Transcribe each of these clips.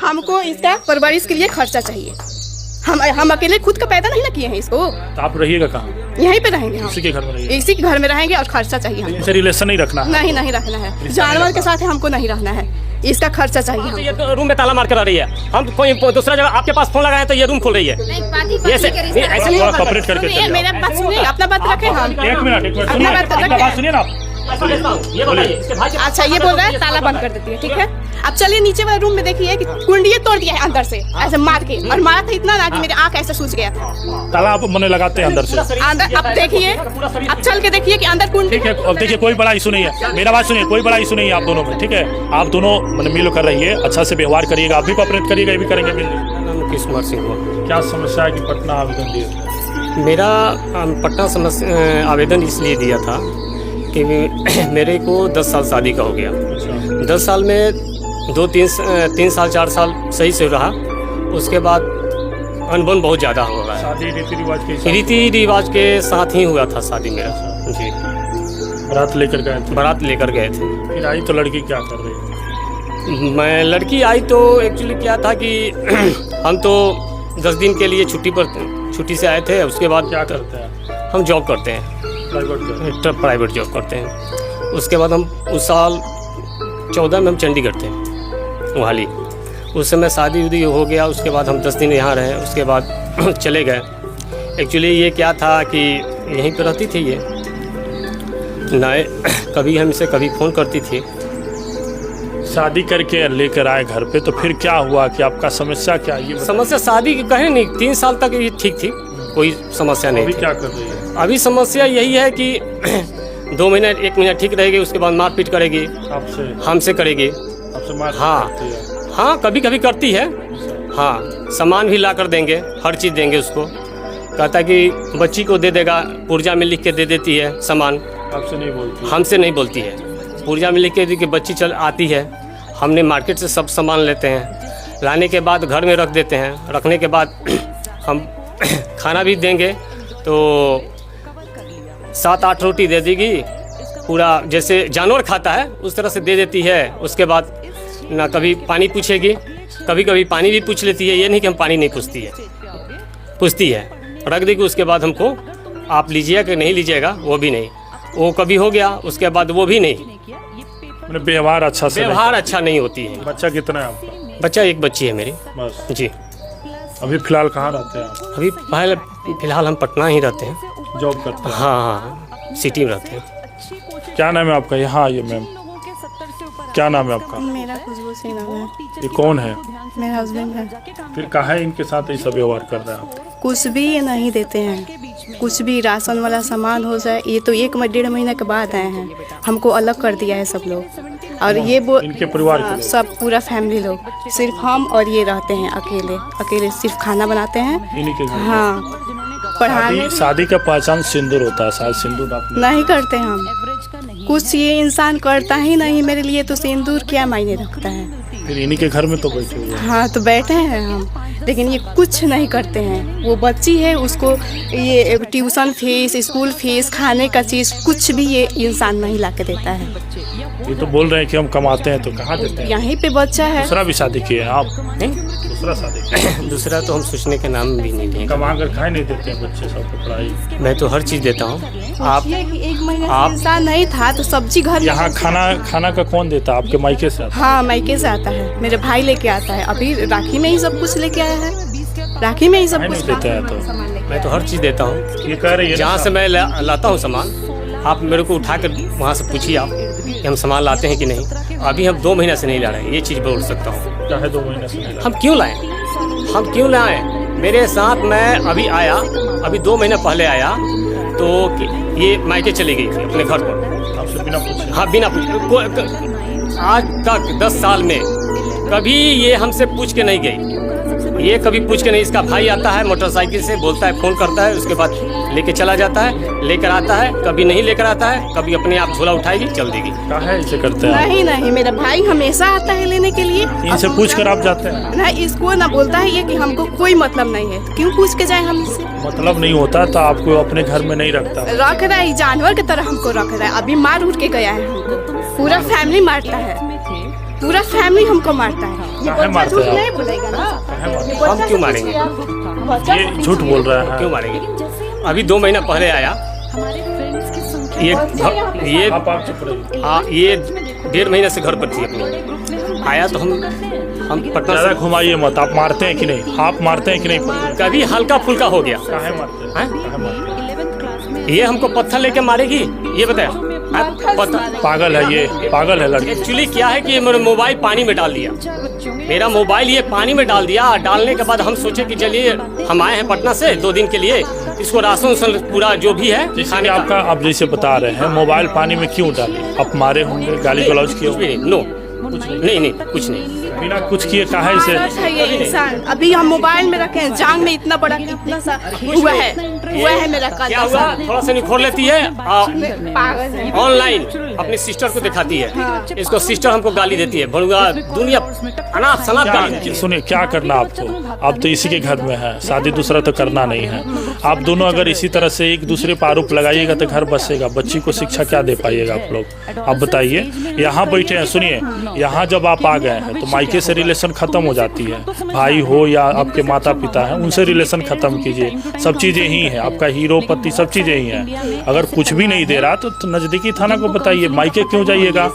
हमको इसका परवरिश के लिए खर्चा चाहिए। हम अकेले खुद का पैदा नहीं ना किए हैं इसको। तो आप रहिएगा कहाँ? यहीं पे रहेंगे हम, इसी के घर में रहिएगा? इसी के घर में रहेंगे और खर्चा चाहिए हमको। इनसे रिलेशन नहीं रखना? नहीं रखना है, जानवर के साथ हमको नहीं रहना है, इसका खर्चा चाहिए हमको। ये तो रूम में ताला मार कर आ रही है, हम कोई दूसरा जगह आपके पास फोन लगाए तो ये रूम खोल रही है। ऐसे नहीं कॉपरेट करके मेरा बात सुनिए, अपना बात रखे हम। एक मिनट अपना बात सुनिए ना। ये बताइए इसके भाई। अच्छा ये बोल रहा है ताला बंद कर देती है, ठीक है। अब चलिए नीचे वाले रूम में देखिए कि कुंडिये तोड़ दिया है अंदर से ऐसे मार के, और मारा था इतना ना कि मेरे आँख ऐसे सूज गया था। ताला आप मने लगाते हैं अंदर से? अंदर अब देखिए, अब चल के देखिए कि अंदर कुंडी। ठीक है, अब देखिए कोई बड़ा इशू नहीं है, मेरा बात सुनिए, कोई बड़ा इशू नहीं है आप दोनों में, ठीक है। आप दोनों मैंने मिल कर रहिए, अच्छा से व्यवहार करिएगा, आप भी कॉपरेट करिएगा, ये भी करेंगे मिल। मुकेश कुमार सिंह को क्या समस्या है कि पटना आवेदन दिए? मेरा पटना समस्या आवेदन इसलिए दिया था कि मेरे को 10 साल शादी का हो गया। 10 साल में 3 साल 4 साल सही से रहा, उसके बाद अनबन बहुत ज़्यादा हो रहा है। शादी रीति रिवाज के साथ ही हुआ था शादी मेरा जी। बारात लेकर गए थे? बारात लेकर गए थे। फिर आई तो लड़की क्या कर रही है? मैं लड़की आई तो एक्चुअली क्या था कि हम तो 10 दिन के लिए छुट्टी से आए थे। उसके बाद क्या करते हैं? हम जॉब करते हैं, प्राइवेट जॉब करते हैं। उसके बाद हम उस साल 14 में हम चंडीगढ़ थे मोहाली। उस समय शादी उदी हो गया, उसके बाद हम 10 दिन यहाँ रहे, उसके बाद चले गए। एक्चुअली ये क्या था कि यहीं पर रहती थी ये, नए कभी हमसे कभी फ़ोन करती थी। शादी करके लेकर आए घर पे, तो फिर क्या हुआ कि आपका समस्या क्या? ये समस्या शादी की कहे नहीं, 3 साल तक ये ठीक थी, कोई समस्या नहीं अभी थी। क्या कर रही है? अभी समस्या यही है कि 2 महीने 1 महीना ठीक रहेगी, उसके बाद मारपीट करेगी, आपसे? हमसे करेगी। आपसे मार करती है? हाँ कभी कभी करती है। हाँ सामान भी ला कर देंगे, हर चीज़ देंगे उसको। कहता है कि बच्ची को दे देगा, पुर्जा में लिख के दे देती है सामान। आपसे नहीं बोलती? हमसे नहीं बोलती है, पुर्जा में लिख के दी कि बच्ची चल आती है। हमने मार्केट से सब सामान लेते हैं, लाने के बाद घर में रख देते हैं। रखने के बाद हम खाना भी देंगे तो 7-8 रोटी दे देगी, पूरा जैसे जानवर खाता है उस तरह से दे देती है। उसके बाद ना कभी पानी पूछेगी, कभी कभी पानी भी पूछ लेती है, ये नहीं कि हम पानी नहीं पूछती है, रख देगी। उसके बाद हमको आप लीजिएगा कि नहीं लीजिएगा वो भी नहीं, वो कभी हो गया, उसके बाद वो भी नहीं। व्यवहार अच्छा नहीं होती है। बच्चा कितना है आपका? बच्चा एक बच्ची है मेरी बस जी। अभी फिलहाल कहाँ रहते हैं आप? अभी फिलहाल हम पटना ही रहते हैं, जॉब करते हैं? हाँ सिटी में रहते हैं। क्या नाम है आपका? यहाँ आइए मैम, क्या नाम है आपका? मेरा खुशबू सिंह नाम है। ये कौन है? मेरा हस्बैंड है। फिर कहा है इनके साथ ऐसा व्यवहार कर रहे हैं आप? कुछ भी ये नहीं देते हैं, कुछ भी राशन वाला सामान हो जाए, ये तो 1-1.5 महीने के बाद आए हैं, हमको अलग कर दिया है सब लोग। और ये वो इनके परिवार के लोग? सब पूरा फैमिली लोग, सिर्फ हम और ये रहते हैं अकेले सिर्फ खाना बनाते हैं। इन्हीं के घर? हाँ पढ़ाने। शादी का पहचान सिंदूर होता है, शायद सिंदूर आपने नहीं करते हम, कुछ ये इंसान करता ही नहीं मेरे लिए, तो सिंदूर क्या मायने रखता है। फिर इन्हीं के घर में तो बैठे हुए हैं? हाँ तो बैठे हैं हम, लेकिन ये कुछ नहीं करते हैं। वो बच्ची है, उसको ये ट्यूशन फीस, स्कूल फीस, खाने का चीज़ कुछ भी ये इंसान नहीं ला के देता है। ये तो बोल रहे हैं कि हम कमाते हैं, तो कहाँ देते हैं? यहीं पे बच्चा है। दूसरा भी शादी किए हैं आप? नहीं दूसरा शादी? दूसरा तो हम सोचने के नाम भी नहीं लेंगे। कमा कर खाए नहीं देते हैं बच्चे सबको पढ़ाई? मैं तो हर चीज़ देता हूँ। आप कि 1 महीने से इंसान नहीं था तो सब्जी घर में। यहाँ खाना का कौन देता है? आपके मायके से आता है? हाँ मायके से आता है, मेरे भाई लेके आता है। अभी राखी में ही सब कुछ लेके आया है, राखी में ही सब कुछ देता है। तो मैं तो हर चीज़ देता हूँ। ये कह रही है जहाँ से मैं लाता हूँ सामान, आप मेरे को उठा कर वहाँ से पूछिए आप कि हम सामान लाते हैं कि नहीं। अभी हम 2 महीने से नहीं ला रहे हैं, ये चीज़ बोल सकता हूँ। चाहे 2 महीने से नहीं? हम क्यों लाएं? मेरे साथ मैं अभी आया, अभी 2 महीने पहले आया तो ये मायके चली गई थी अपने घर पर। आपसे बिना पूछे? हाँ बिना पूछे। आज तक 10 साल में कभी ये हमसे पूछ के नहीं गई, ये कभी पूछ के नहीं। इसका भाई आता है मोटरसाइकिल से, बोलता है, फ़ोन करता है, उसके बाद लेके चला जाता है, लेकर आता है, कभी नहीं लेकर आता है, कभी अपने आप झोला उठाएगी चल देगी। कहाँ है ऐसे करते हैं? नहीं मेरा भाई हमेशा आता है लेने के लिए। इनसे पूछ कर आप जाते हैं? नहीं, इसको ना बोलता है ये कि हमको कोई मतलब नहीं है, क्यों पूछ के जाए हम इससे? मतलब नहीं होता तो आपको अपने घर में नहीं रखता? रख रहा है, जानवर की तरह हमको रख रहा है। अभी मार उठ के गया है हमको, पूरा फैमिली मारता है। पूरा फैमिली हमको मारता है। ये काहे बच्चा मारते झूठ हैं नहीं बोलेगा ना। ये हम बच्चा क्यों से मारेंगे? बच्चा ये झूठ बोल रहा है। क्यों मारेंगे? अभी 2 महीना पहले आया ये आप चुप रहिए। ये 1.5 महीने से घर पर थी अपनी। आया तो हम पटना ज़्यादा से घुमाइए मत। आप मारते हैं कि नहीं? आप मारते हैं कि नहीं? कभी हल्का फुल्का हो गया। काहे मारते हैं? हैं? काहे मारते हैं? ये हमको पत्थर लेके मारेगी, ये बताया? पत्थर पागल है ये, पागल है लड़की। एक्चुअली क्या है कि ये मेरा मोबाइल पानी में डाल दिया। मेरा मोबाइल ये पानी में डाल दिया। डालने के बाद हम सोचे कि चलिए हम आए हैं पटना से 2 दिन के लिए, इसको राशन उसन पूरा जो भी है जैसे खाने कि का। आपका आप जैसे बता रहे हैं मोबाइल पानी में क्यों डाले? आप मारे होंगे, गाली गलौज किए कुछ भी होंगे? नहीं, नो नहीं कुछ नहीं। बिना कुछ किए काहे से? पागल है ये इंसान। अभी हम मोबाइल में रखे हैं, जांग में इतना बड़ा कितना सा हुआ है मेरा क्या कल। हुआ? थोड़ा सा निखोर लेती है पागल है। ऑनलाइन अपनी सिस्टर को दिखाती है। इसको सिस्टर हमको गाली देती है, भड़ुआ दुनिया अनाप शनाप गाली देती क्या है। सुनिए, क्या करना आपको? आप तो इसी के घर में है, शादी दूसरा तो करना नहीं है। आप दोनों अगर इसी तरह से एक दूसरे पर आरोप लगाइएगा तो घर बसेगा। बच्ची को शिक्षा क्या दे पाइएगा आप लोग? आप बताइए। यहाँ बैठे हैं, सुनिए, यहाँ जब आप आ गए हैं तो मायके से रिलेशन खत्म हो जाती है। भाई हो या आपके माता पिता हैं, उनसे रिलेशन खत्म कीजिए। सब चीज़ें ही हैं, आपका हीरो पति सब चीज़ें ही हैं। अगर कुछ भी नहीं दे रहा तो नज़दीकी थाना को बताइए। मायके क्यों जाइएगा?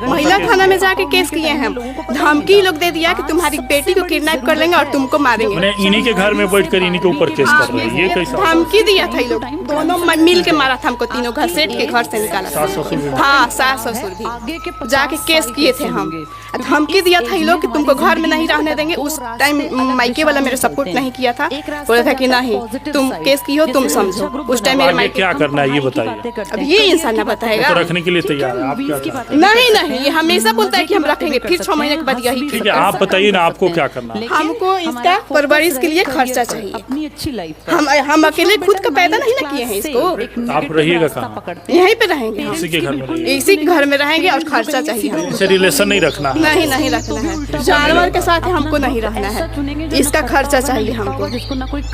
महिला थाना में जाके केस किए हैं। धमकी लोग दे दिया कि तुम्हारी बेटी को किडनैप कर लेंगे और तुमको मारेंगे। मैंने इन्हीं के घर में बैठ कर इन्हीं के ऊपर केस कर रहे हैं। ये कैसा? धमकी दिया था ये लोग, दोनों मिल के मारा था हमको, तीनों घसीट के घर से निकाला था। सास ससुर भी? हाँ, सास ससुर भी जाके केस किए थे हम। धमकी दिया था ये लोग कि तुमको घर में नहीं रहने देंगे। उस टाइम मायके वाला मेरे सपोर्ट नहीं किया था, बोला था कि नहीं तुम केस की हो, तुम समझो। उस टाइम मेरे आगे मायके क्या करना है ये बताइए। अब ये इंसान ना बताएगा। तो रखने के लिए तैयार है आप? क्या करना है? नहीं, ये हमेशा बोलता है कि हम रखेंगे, फिर 6 महीने के बाद यही। ठीक है, आप बताइए ना आपको क्या करना है? हमको इसका परवरिश के लिए खर्चा चाहिए। अपनी अच्छी लाइफ हम अकेले खुद का पैदा नहीं ना किए हैं इसको। आप रहिएगा कहाँ? यहीं पे रहेंगे हम, इसी के घर में रहिए। इसी के घर में रहेंगे और खर्चा चाहिए हमें। इसे रिलेशन नहीं रखना है। नहीं रखना है, जानवर के साथ हमको नहीं रहना है। इसका खर्चा चाहिए हमको।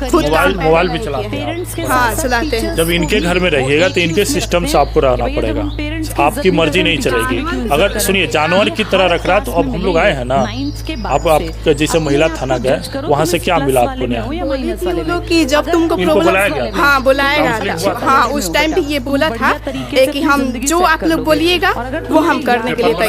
खुद का मोबाइल भी चलाते हैं? हाँ, चलाते हैं। जब इनके घर में रहिएगा तो इनके सिस्टम से आपको रहना पड़ेगा। आपकी मर्जी नहीं चलेगी। अगर सुनिए, जानवर की तरह रख रहा है तो अब हम लोग आए हैं ना। आप जैसे महिला थाना गए, वहाँ से क्या मिला आपको न्याय? लोग कि जब तुमको इनको बुलाया गया? हाँ, बुलाया काउंसलिंग गया हुआ था। हाँ, उस टाइम भी ये बोला था कि हम जो आप लोग बोलिएगा वो हम करने के लिए तैयार।